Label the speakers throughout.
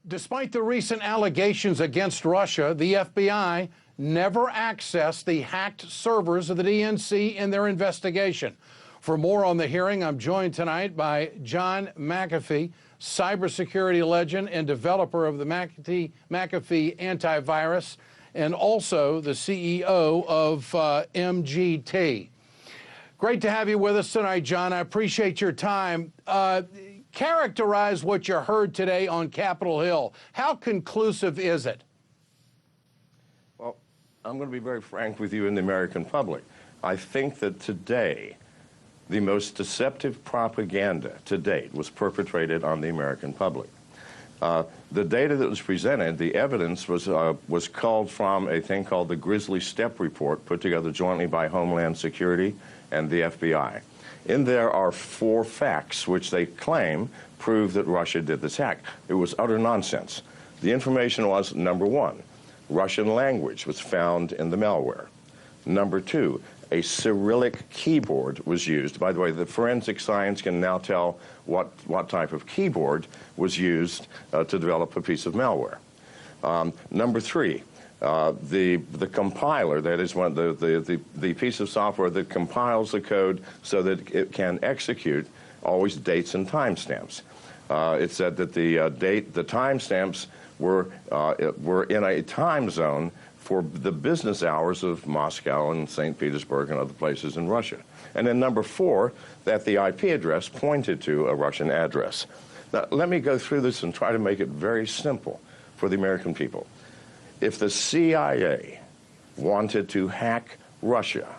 Speaker 1: Despite the recent allegations against Russia, the FBI never accessed the hacked servers of the DNC in their investigation. For more on the hearing, I'm joined tonight by John McAfee, cybersecurity legend and developer of the McAfee antivirus, and also the CEO of MGT. Great to have you with us tonight, John. I appreciate your time. Characterize what you heard today on Capitol Hill. How conclusive is it?
Speaker 2: Well, I'm going to be very frank with you and the American public. I think that today, the most deceptive propaganda to date was perpetrated on the American public. The data that was presented, the evidence was called from a thing called the Grizzly Step Report, put together jointly by Homeland Security and the FBI. In there are 4 facts which they claim prove that Russia did this hack. It was utter nonsense. The information was, number 1, Russian language was found in the malware. Number 2, a Cyrillic keyboard was used. By the way, the forensic science can now tell what type of keyboard was used to develop a piece of malware. Number 3, the compiler, that is the piece of software that compiles the code so that it can execute, always dates and timestamps. It said that the timestamps were in a time zone for the business hours of Moscow and St. Petersburg and other places in Russia. And then number 4, that the IP address pointed to a Russian address. Now, let me go through this and try to make it very simple for the American people. If the CIA wanted to hack Russia,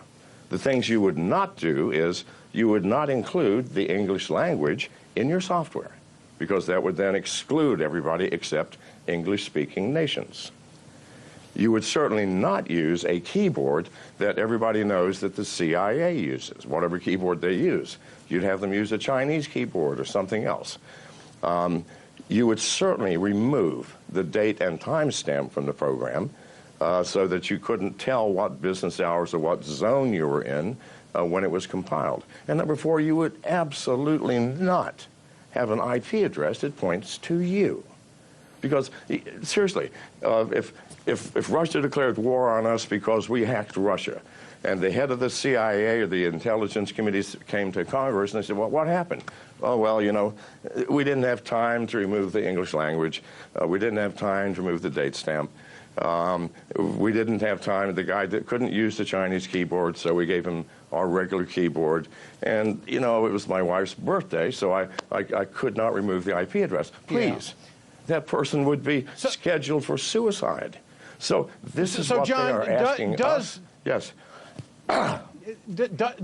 Speaker 2: the things you would not do is you would not include the English language in your software, because that would then exclude everybody except English-speaking nations. You would certainly not use a keyboard that everybody knows that the CIA uses, whatever keyboard they use. You'd have them use a Chinese keyboard or something else. You would certainly remove the date and timestamp from the program so that you couldn't tell what business hours or what zone you were in when it was compiled. And number 4, you would absolutely not have an IP address that points to you. Because, seriously, if Russia declared war on us because we hacked Russia, and the head of the CIA or the intelligence committees came to Congress and they said, well, what happened? Oh, well, you know, we didn't have time to remove the English language. We didn't have time to remove the date stamp. We didn't have time. The guy that couldn't use the Chinese keyboard, so we gave him our regular keyboard. And, you know, it was my wife's birthday, so I could not remove the IP address. Please. Yeah. That person would be scheduled for suicide. So this is what
Speaker 1: John,
Speaker 2: they are asking us. Yes.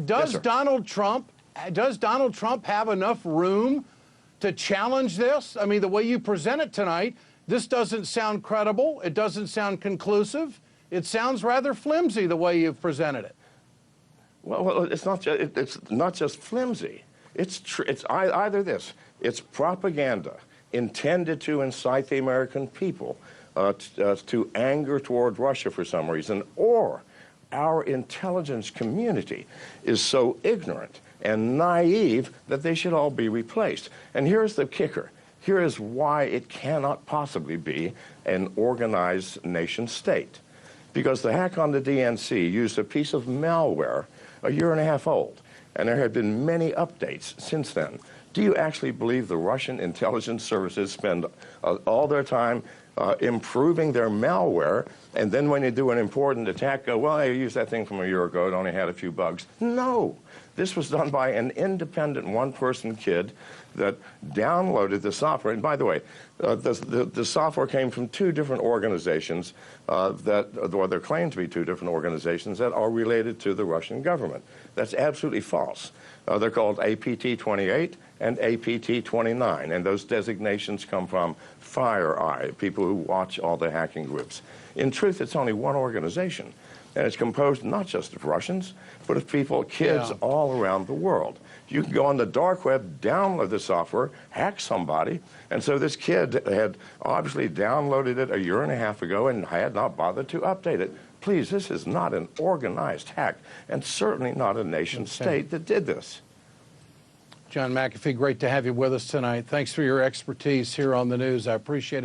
Speaker 1: Does Donald Trump have enough room to challenge this? I mean, the way you present it tonight, this doesn't sound credible. It doesn't sound conclusive. It sounds rather flimsy the way you've presented it.
Speaker 2: Well, it's not just flimsy. It's either this. It's propaganda intended to incite the American people to anger toward Russia for some reason, or our intelligence community is so ignorant and naive that they should all be replaced. And here's the kicker. Here is why it cannot possibly be an organized nation state. Because the hack on the DNC used a piece of malware a year and a half old, and there have been many updates since then. Do you actually believe the Russian intelligence services spend all their time improving their malware, and then when you do an important attack, go, well, I used that thing from a year ago, it only had a few bugs? No. This was done by an independent one-person kid that downloaded the software. And by the way, the software came from 2 different organizations or they're claimed to be 2 different organizations that are related to the Russian government. That's absolutely false. They're called APT-28 and APT-29, and those designations come from FireEye, people who watch all the hacking groups. In truth, it's only one organization, and it's composed not just of Russians, but of people, kids all around the world. You can go on the dark web, download the software, hack somebody, and so this kid had obviously downloaded it a year and a half ago and had not bothered to update it. Please, this is not an organized hack, and certainly not a nation state that did this.
Speaker 1: John McAfee, great to have you with us tonight. Thanks for your expertise here on the news. I appreciate it.